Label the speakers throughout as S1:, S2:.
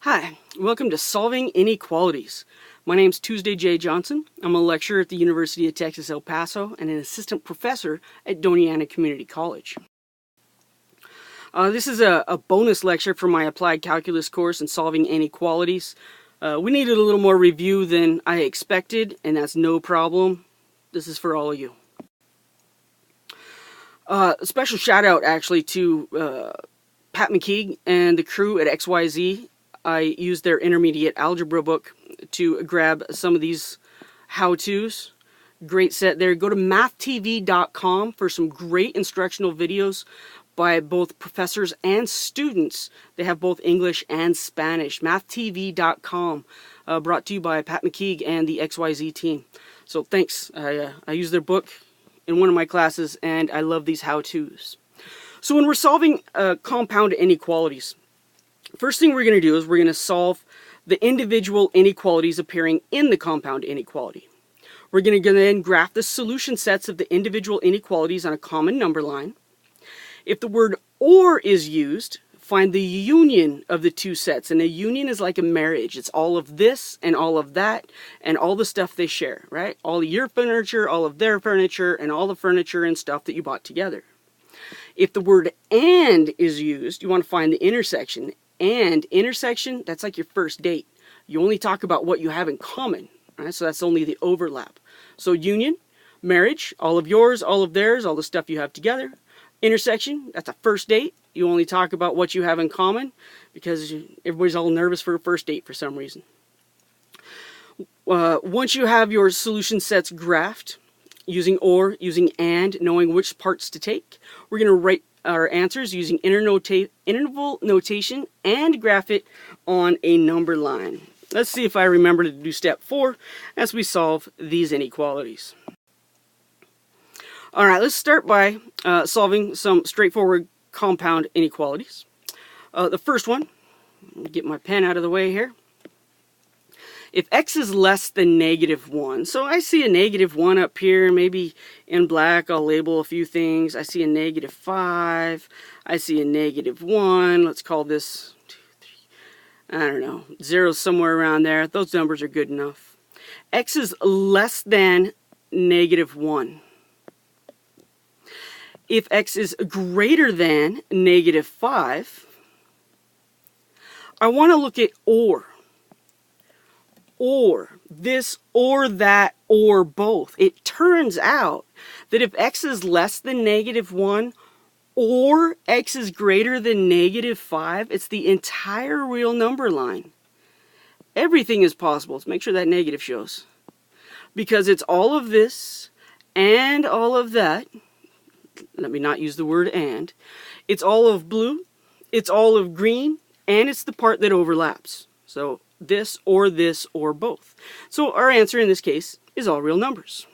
S1: Hi, welcome to Solving Inequalities. My name is Tuesday J. Johnson. I'm a lecturer at the University of Texas, El Paso and an assistant professor at Doñana Community College. This is a bonus lecture for my applied calculus course in Solving Inequalities. We needed a little more review than I expected, and that's no problem. This is for all of you. A special shout out actually to Pat McKeague and the crew at XYZ. I used their intermediate algebra book to grab some of these how-tos. Great set there. Go to mathtv.com for some great instructional videos by both professors and students. They have both English and Spanish. mathtv.com, brought to you by Pat McKeague and the XYZ team. So thanks. I used their book in one of my classes, and I love these how-tos. So when we're solving compound inequalities, first thing we're going to do is we're going to solve the individual inequalities appearing in the compound inequality. We're going to then graph the solution sets of the individual inequalities on a common number line. If the word OR is used, find the union of the two sets. And a union is like a marriage. It's all of this and all of that and all the stuff they share, right? All of your furniture, all of their furniture, and all the furniture and stuff that you bought together. If the word AND is used, you want to find the intersection. And intersection, that's like your first date. You only talk about what you have in common, right? So that's only the overlap. So union, marriage, all of yours, all of theirs, all the stuff you have together. Intersection, that's a first date. You only talk about what you have in common because everybody's all nervous for a first date for some reason. Once you have your solution sets graphed, using OR, using AND, knowing which parts to take, we're going to write our answers using interval notation and graph it on a number line. Let's see if I remember to do step 4 as we solve these inequalities. Alright, let's start by solving some straightforward compound inequalities. The first one, get my pen out of the way here. If x is less than -1, so I see a -1 up here, maybe in black I'll label a few things. I see a -5, I see a -1, let's call this 2, 3, I don't know, 0 somewhere around there. Those numbers are good enough. X is less than -1. If x is greater than -5, I want to look at OR. Or this or that or both. It turns out that if x is less than -1 or x is greater than -5, it's the entire real number line. Everything is possible. Let's make sure that negative shows. Because it's all of this and all of that. Let me not use the word and. It's all of blue, it's all of green, and it's the part that overlaps. So this or both. So our answer in this case is all real numbers.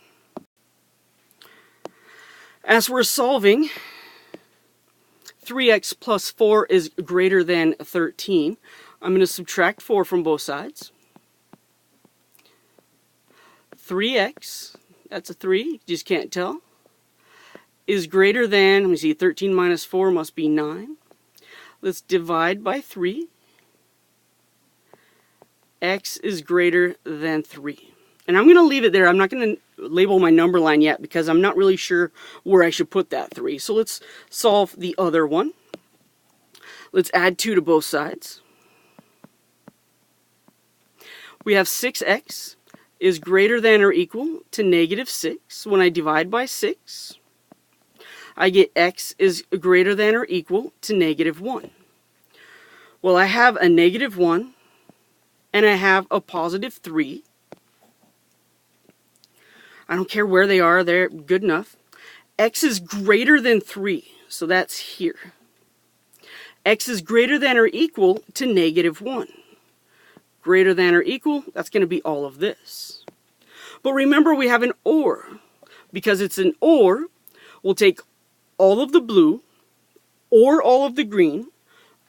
S1: As we're solving, 3x plus 4 is greater than 13. I'm going to subtract 4 from both sides. 3x, that's a 3, you just can't tell, is greater than, let me see, 13 minus 4 must be 9. Let's divide by 3. X is greater than 3. And I'm going to leave it there. I'm not going to label my number line yet because I'm not really sure where I should put that 3. So let's solve the other one. Let's add 2 to both sides. We have 6x is greater than or equal to -6. When I divide by 6, I get x is greater than or equal to -1. Well, I have a -1 and I have a +3. I don't care where they are, they're good enough. X is greater than 3, so that's here. X is greater than or equal to -1. Greater than or equal, that's going to be all of this. But remember, we have an OR. Because it's an OR, we'll take all of the blue, or all of the green,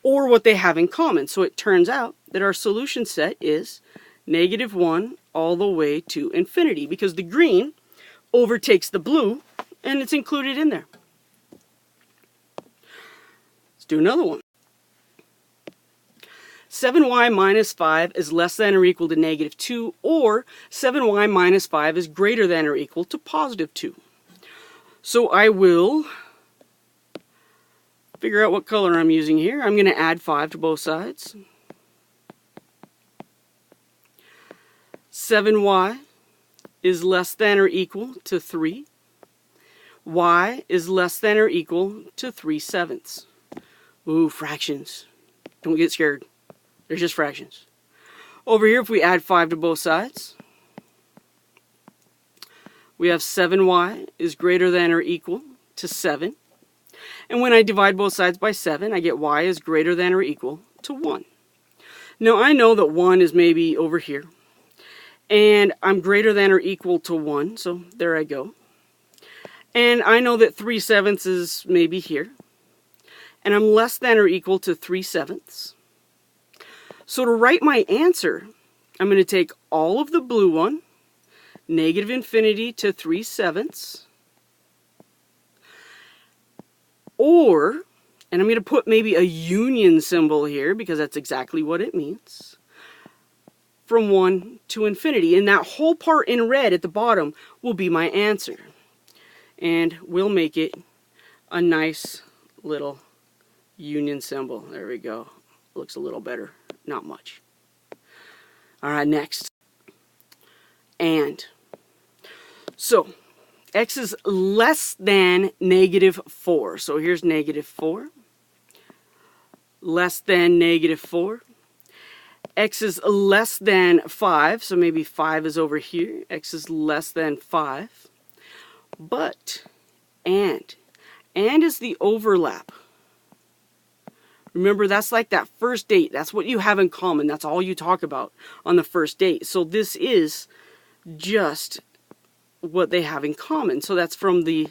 S1: or what they have in common. So it turns out that our solution set is -1 all the way to infinity, because the green overtakes the blue and it's included in there. Let's do another one. 7y minus 5 is less than or equal to negative 2, or 7y minus 5 is greater than or equal to positive 2. So I will figure out what color I'm using here. I'm going to add 5 to both sides. 7y is less than or equal to 3. Y is less than or equal to 3/7. Ooh, fractions. Don't get scared. They're just fractions. Over here, if we add 5 to both sides, we have 7y is greater than or equal to 7. And when I divide both sides by 7, I get y is greater than or equal to 1. Now I know that 1 is maybe over here. And I'm greater than or equal to 1, so there I go. And I know that 3/7 is maybe here. And I'm less than or equal to 3/7. So to write my answer, I'm going to take all of the blue one, negative infinity to 3/7. Or, and I'm going to put maybe a union symbol here because that's exactly what it means, from 1 to infinity. And that whole part in red at the bottom will be my answer. And we'll make it a nice little union symbol. There we go. Looks a little better. Not much. Alright, next. And. So, x is less than negative 4. So here's negative 4. Less than negative 4. X is less than 5. So maybe 5 is over here. X is less than 5. But, and is the overlap. Remember, that's like that first date. That's what you have in common. That's all you talk about on the first date. So this is just what they have in common. So that's from the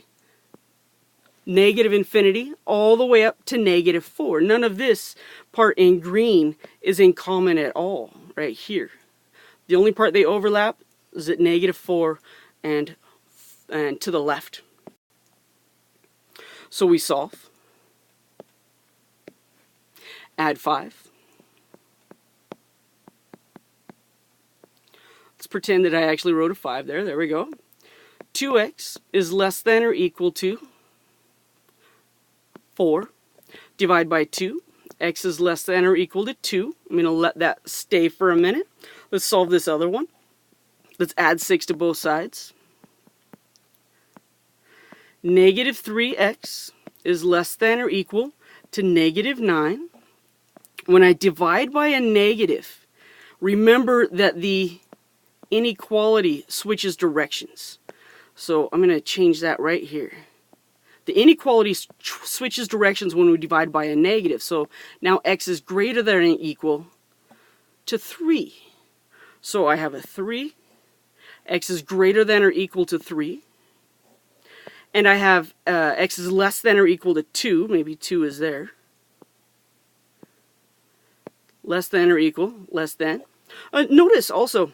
S1: negative infinity all the way up to negative 4. None of this part in green is in common at all right here. The only part they overlap is at negative 4 and to the left. So we solve. Add 5. Let's pretend that I actually wrote a 5 there. There we go. 2x is less than or equal to 4. Divide by 2. X is less than or equal to 2. I'm going to let that stay for a minute. Let's solve this other one. Let's add 6 to both sides. Negative 3x is less than or equal to negative 9. When I divide by a negative, remember that the inequality switches directions. So I'm going to change that right here. The inequality switches directions when we divide by a negative. So now x is greater than or equal to 3. So I have a 3. X is greater than or equal to 3. And I have x is less than or equal to 2. Maybe 2 is there. Less than or equal, less than. Notice also,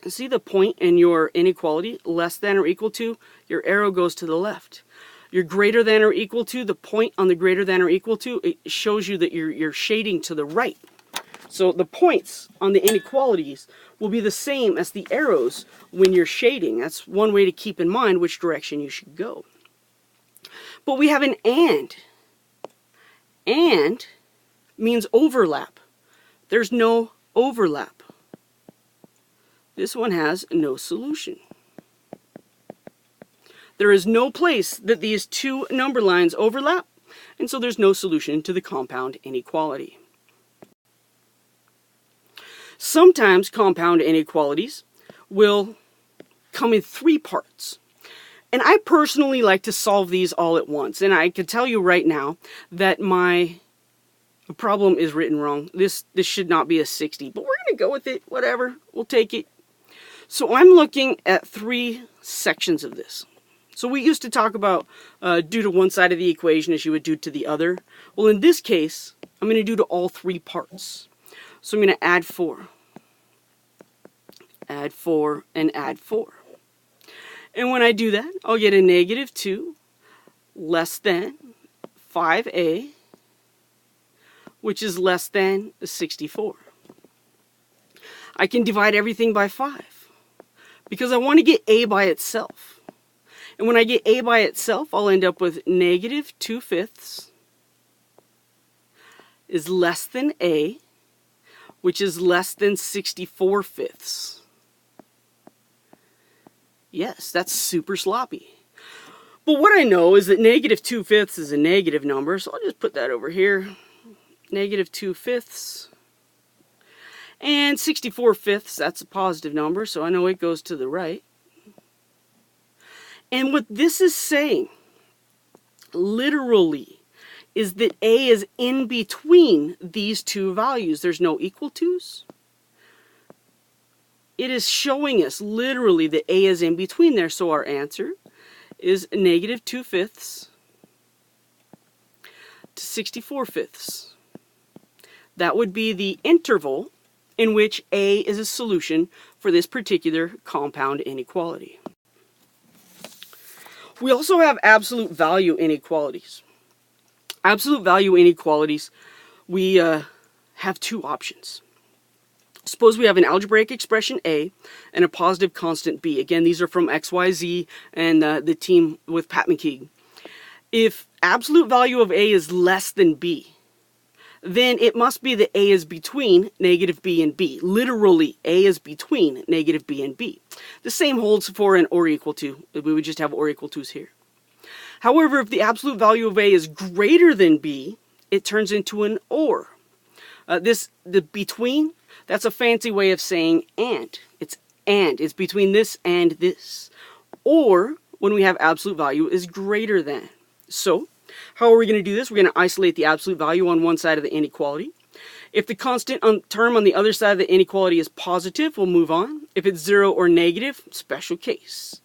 S1: see the point in your inequality, less than or equal to, your arrow goes to the left. Your greater than or equal to, the point on the greater than or equal to, it shows you that you're shading to the right. So the points on the inequalities will be the same as the arrows when you're shading. That's one way to keep in mind which direction you should go. But we have an and. And means overlap. There's no overlap. This one has no solution. There is no place that these two number lines overlap, and so there's no solution to the compound inequality. Sometimes compound inequalities will come in 3 parts. And I personally like to solve these all at once. And I can tell you right now that my problem is written wrong. This should not be a 60, but we're going to go with it. Whatever. We'll take it. So I'm looking at 3 sections of this. So we used to talk about do to one side of the equation as you would do to the other. Well, in this case, I'm going to do to all 3 parts. So I'm going to add 4. Add 4 and add 4. And when I do that, I'll get a negative 2 less than 5a which is less than 64. I can divide everything by 5 because I want to get a by itself. And when I get a by itself, I'll end up with negative 2/5 is less than a, which is less than 64/5. Yes, that's super sloppy. But what I know is that negative 2/5 is a negative number, so I'll just put that over here. Negative 2/5. And 64/5, that's a positive number, so I know it goes to the right. And what this is saying, literally, is that a is in between these two values. There's no equal to's. It is showing us literally that a is in between there, so our answer is negative 2/5 to 64/5. That would be the interval in which a is a solution for this particular compound inequality. We also have absolute value inequalities. Absolute value inequalities, we have two options. Suppose we have an algebraic expression a and a positive constant b. Again, these are from XYZ and the team with Pat McKeague. If absolute value of a is less than b, then it must be that a is between negative b and b. Literally, a is between negative b and b. The same holds for an or equal to. We would just have or equal to's here. However, if the absolute value of a is greater than b, it turns into an or. The between, that's a fancy way of saying and. It's between this and this. Or when we have absolute value is greater than. So, how are we going to do this? We're going to isolate the absolute value on one side of the inequality. If the constant term on the other side of the inequality is positive, we'll move on. If it's 0 or negative, special case.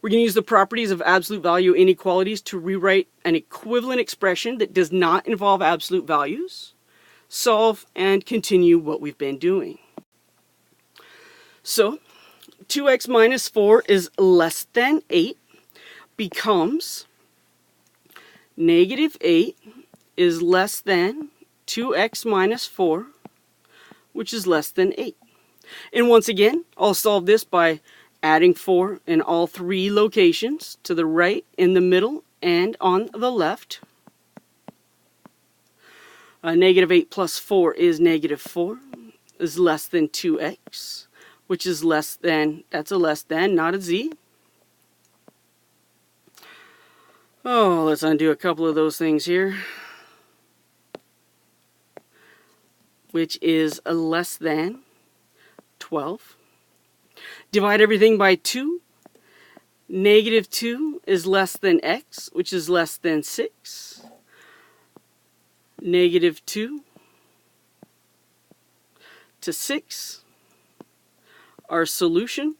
S1: We're going to use the properties of absolute value inequalities to rewrite an equivalent expression that does not involve absolute values, solve, and continue what we've been doing. So, 2x minus 4 is less than 8 becomes negative 8 is less than 2x minus 4, which is less than 8. And once again, I'll solve this by adding 4 in all three locations, to the right, in the middle, and on the left. Negative 8 plus 4 is negative 4, is less than 2x, which is less than, that's a less than, not a z. Oh, let's undo a couple of those things here. Which is a less than 12. Divide everything by 2. Negative 2 is less than x, which is less than 6. Negative 2 to 6. Our solution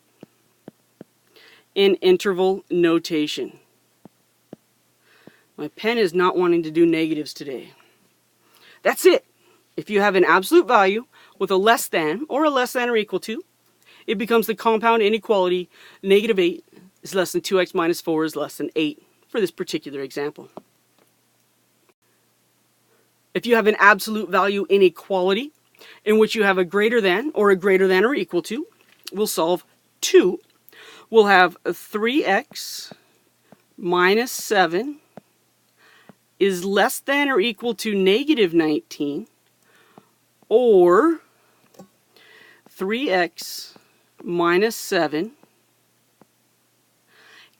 S1: in interval notation. My pen is not wanting to do negatives today. That's it. If you have an absolute value with a less than or equal to, it becomes the compound inequality negative 8 is less than 2x minus 4 is less than 8 for this particular example. If you have an absolute value inequality in which you have a greater than or equal to, we'll solve 2. We'll have 3x minus 7 is less than or equal to negative 19, or 3x minus 7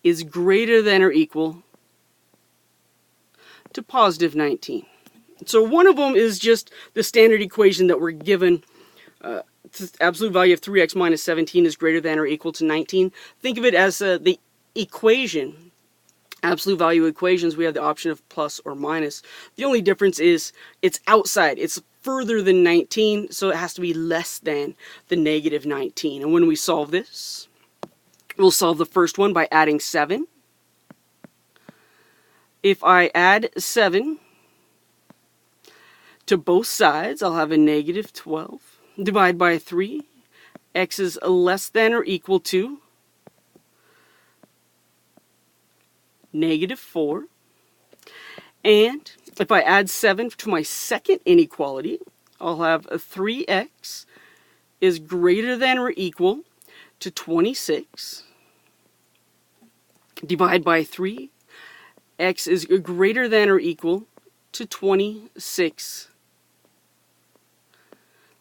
S1: is greater than or equal to positive 19. So one of them is just the standard equation that we're given. Absolute value of 3x minus 17 is greater than or equal to 19. Think of it as the equation. Absolute value equations, we have the option of plus or minus. The only difference is it's outside. It's further than 19, so it has to be less than the negative 19. And when we solve this, we'll solve the first one by adding 7. If I add 7 to both sides, I'll have a negative 12. Divide by 3. X is less than or equal to negative 4. And If I add 7 to my second inequality, I'll have a 3x is greater than or equal to 26. Divide by 3. X is greater than or equal to 26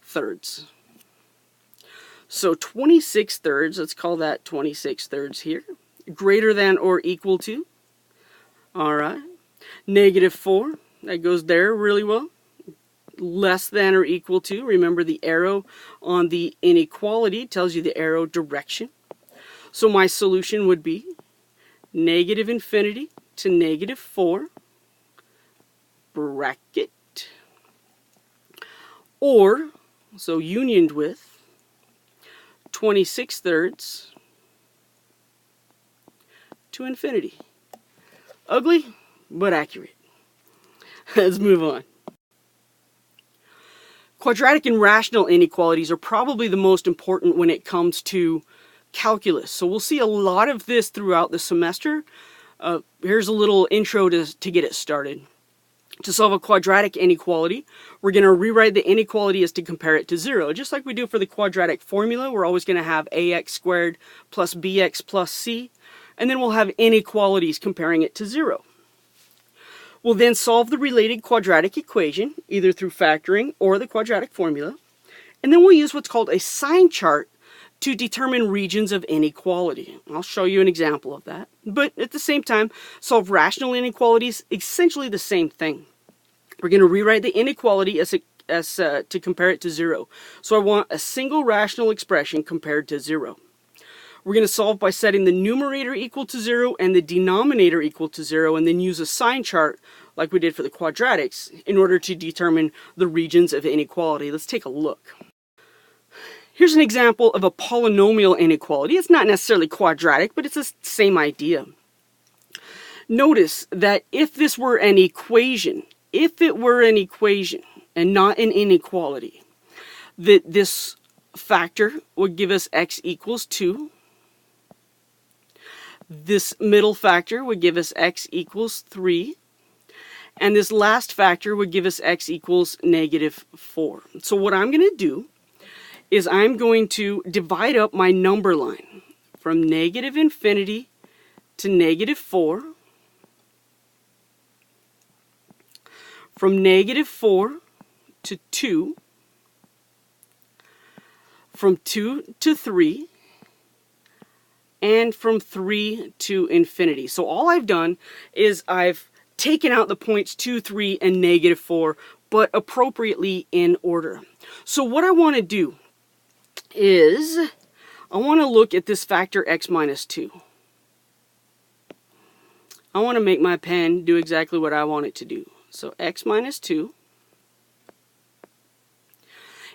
S1: thirds. So 26 thirds, let's call that 26 thirds here. Greater than or equal to. Alright. -4, that goes there really well. Less than or equal to. Remember the arrow on the inequality tells you the arrow direction. So my solution would be -infinity to -4 bracket, or, so unioned with, 26 thirds to infinity. Ugly, but accurate. Let's move on. Quadratic and rational inequalities are probably the most important when it comes to calculus. So we'll see a lot of this throughout the semester. Here's a little intro to get it started. To solve a quadratic inequality, we're going to rewrite the inequality as to compare it to 0. Just like we do for the quadratic formula, we're always going to have ax squared plus bx plus c, and then we'll have inequalities comparing it to 0. We'll then solve the related quadratic equation, either through factoring or the quadratic formula, and then we'll use what's called a sign chart to determine regions of inequality. I'll show you an example of that. But at the same time, solve rational inequalities, essentially the same thing. We're going to rewrite the inequality as to compare it to 0. So I want a single rational expression compared to 0. We're going to solve by setting the numerator equal to 0 and the denominator equal to 0, and then use a sign chart like we did for the quadratics in order to determine the regions of inequality. Let's take a look. Here's an example of a polynomial inequality. It's not necessarily quadratic, but it's the same idea. Notice that if this were an equation, and not an inequality, that this factor would give us x equals 2. This middle factor would give us x equals 3. And this last factor would give us x equals -4. So what I'm going to do is I'm going to divide up my number line from -infinity to -4, from -4 to 2, from 2 to 3, and from 3 to infinity. So all I've done is I've taken out the points 2, 3, and -4, but appropriately in order. So what I want to do is I want to look at this factor x minus 2. I want to make my pen do exactly what I want it to do. So x minus 2.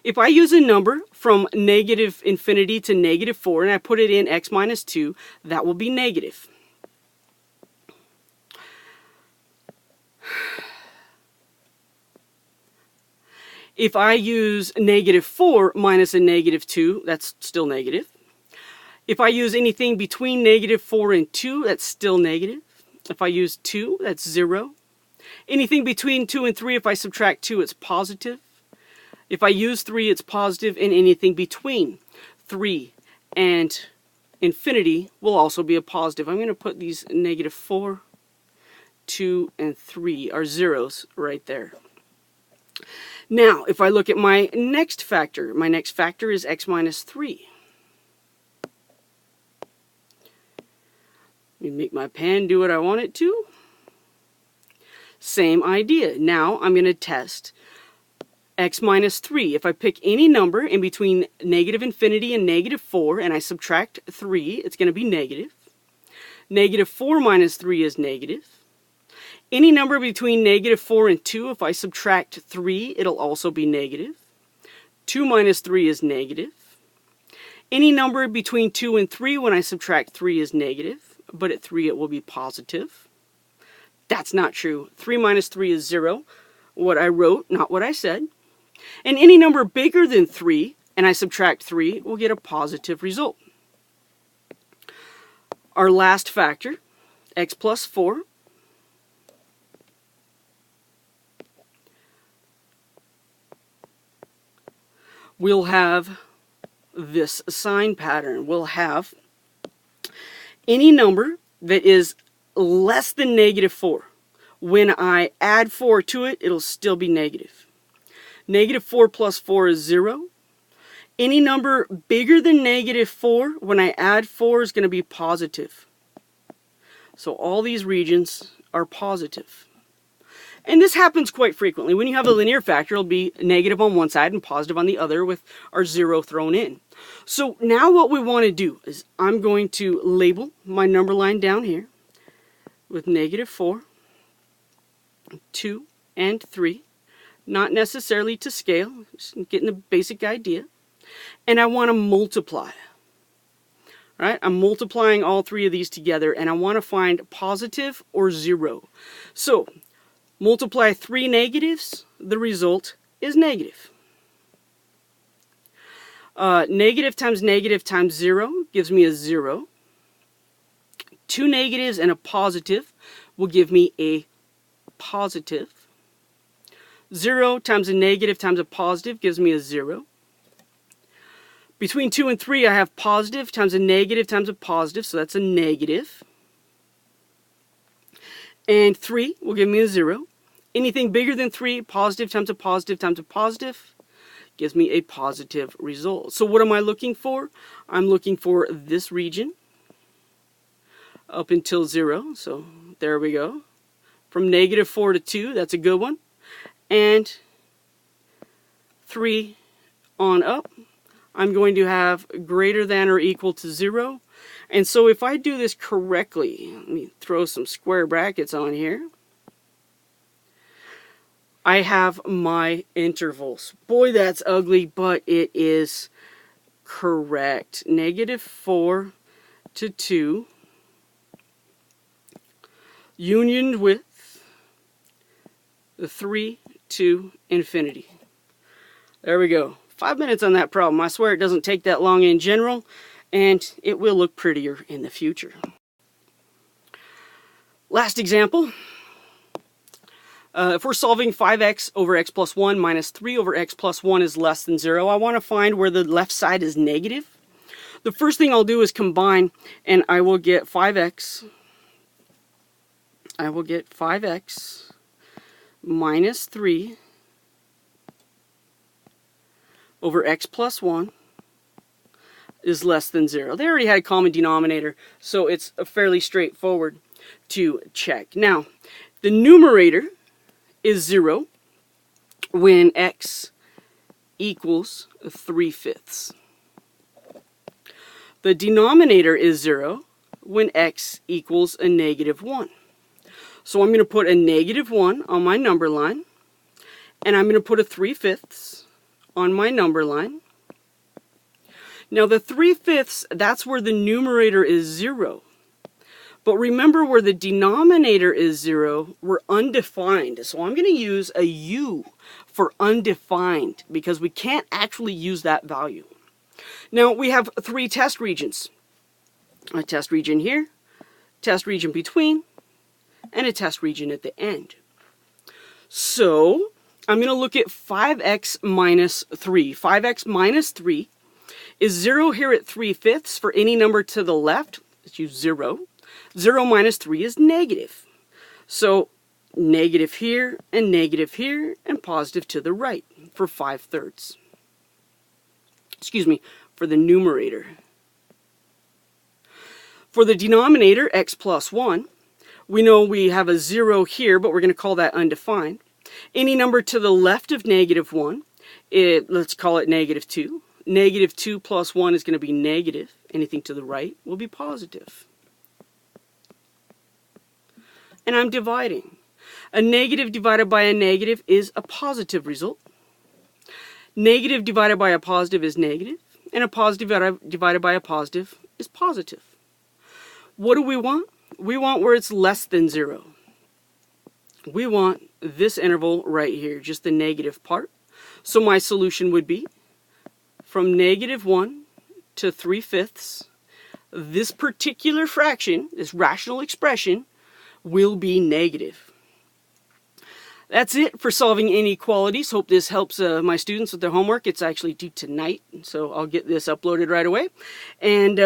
S1: If I use a number from -infinity to -4 and I put it in x minus 2, that will be negative. If I use -4 minus a -2, that's still negative. If I use anything between -4 and 2, that's still negative. If I use 2, that's 0. Anything between 2 and 3, if I subtract 2, it's positive. If I use 3, it's positive, and anything between 3 and infinity will also be a positive. I'm going to put these -4, 2, and 3 are zeros right there. Now, if I look at my next factor is x minus 3. Let me make my pen do what I want it to. Same idea. Now I'm going to test x minus 3. If I pick any number in between -infinity and -4 and I subtract 3, it's going to be negative. -4 minus 3 is negative. Any number between -4 and 2, if I subtract 3, it'll also be negative. 2 minus 3 is negative. Any number between 2 and 3, when I subtract 3, is negative, but at 3 it will be positive. That's not true. 3 minus 3 is 0. What I wrote, not what I said. And any number bigger than 3, and I subtract 3, we'll get a positive result. Our last factor, x plus 4. we'll have this sign pattern. We'll have any number that is less than -4. When I add 4 to it, it'll still be negative. -4 plus 4 is 0. Any number bigger than -4, when I add 4, is going to be positive. So all these regions are positive. And this happens quite frequently. When you have a linear factor, it'll be negative on one side and positive on the other with our 0 thrown in. So now what we want to do is I'm going to label my number line down here with -4, 2, and 3. Not necessarily to scale, just getting the basic idea. And I want to multiply. All right, I'm multiplying all 3 of these together, and I want to find positive or 0. So multiply 3 negatives, the result is negative. Negative times 0 gives me a 0. 2 negatives and a positive will give me a positive. 0 times a negative times a positive gives me a 0. Between 2 and 3, I have positive times a negative times a positive, so that's a negative. And 3 will give me a 0. Anything bigger than 3, positive times a positive times a positive, gives me a positive result. So what am I looking for? I'm looking for this region up until 0. So there we go. From -4 to 2, that's a good one. And 3 on up, I'm going to have greater than or equal to 0. And so if I do this correctly, let me throw some square brackets on here. I have my intervals. Boy, that's ugly, but it is correct. -4 to 2, unioned with the 3 to infinity. There we go. 5 minutes on that problem. I swear it doesn't take that long in general, and it will look prettier in the future. Last example. If we're solving 5x over x plus 1 minus 3 over x plus 1 is less than 0, I want to find where the left side is negative. The first thing I'll do is combine, and I will get 5x. I will get 5x minus 3 over x plus 1 is less than 0. They already had a common denominator, so it's fairly straightforward to check. Now, the numerator is 0 when x equals 3/5. The denominator is 0 when x equals a -1. So I'm going to put a -1 on my number line, and I'm going to put a 3/5 on my number line. Now the 3/5, that's where the numerator is 0. But remember, where the denominator is 0, we're undefined. So I'm going to use a u for undefined, because we can't actually use that value. Now we have 3 test regions. A test region here, test region between, and a test region at the end. So I'm going to look at 5x minus 3. 5x minus 3 is 0 here at 3/5. For any number to the left, let's use 0. 0 minus 3 is negative. So negative here, and positive to the right for 5/3. Excuse me, for the numerator. For the denominator, x plus 1, we know we have a 0 here, but we're going to call that undefined. Any number to the left of -1, let's call it -2. -2 plus 1 is going to be negative. Anything to the right will be positive. And I'm dividing. A negative divided by a negative is a positive result. Negative divided by a positive is negative, and a positive divided by a positive is positive. What do we want? We want where it's less than 0. We want this interval right here, just the negative part. So my solution would be from -1 to 3/5. This particular fraction, this rational expression, will be negative. That's it for solving inequalities. Hope this helps my students with their homework. It's actually due tonight, so I'll get this uploaded right away. And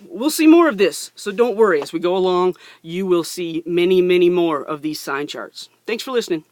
S1: we'll see more of this, so don't worry. As we go along, you will see many, many more of these sign charts. Thanks for listening.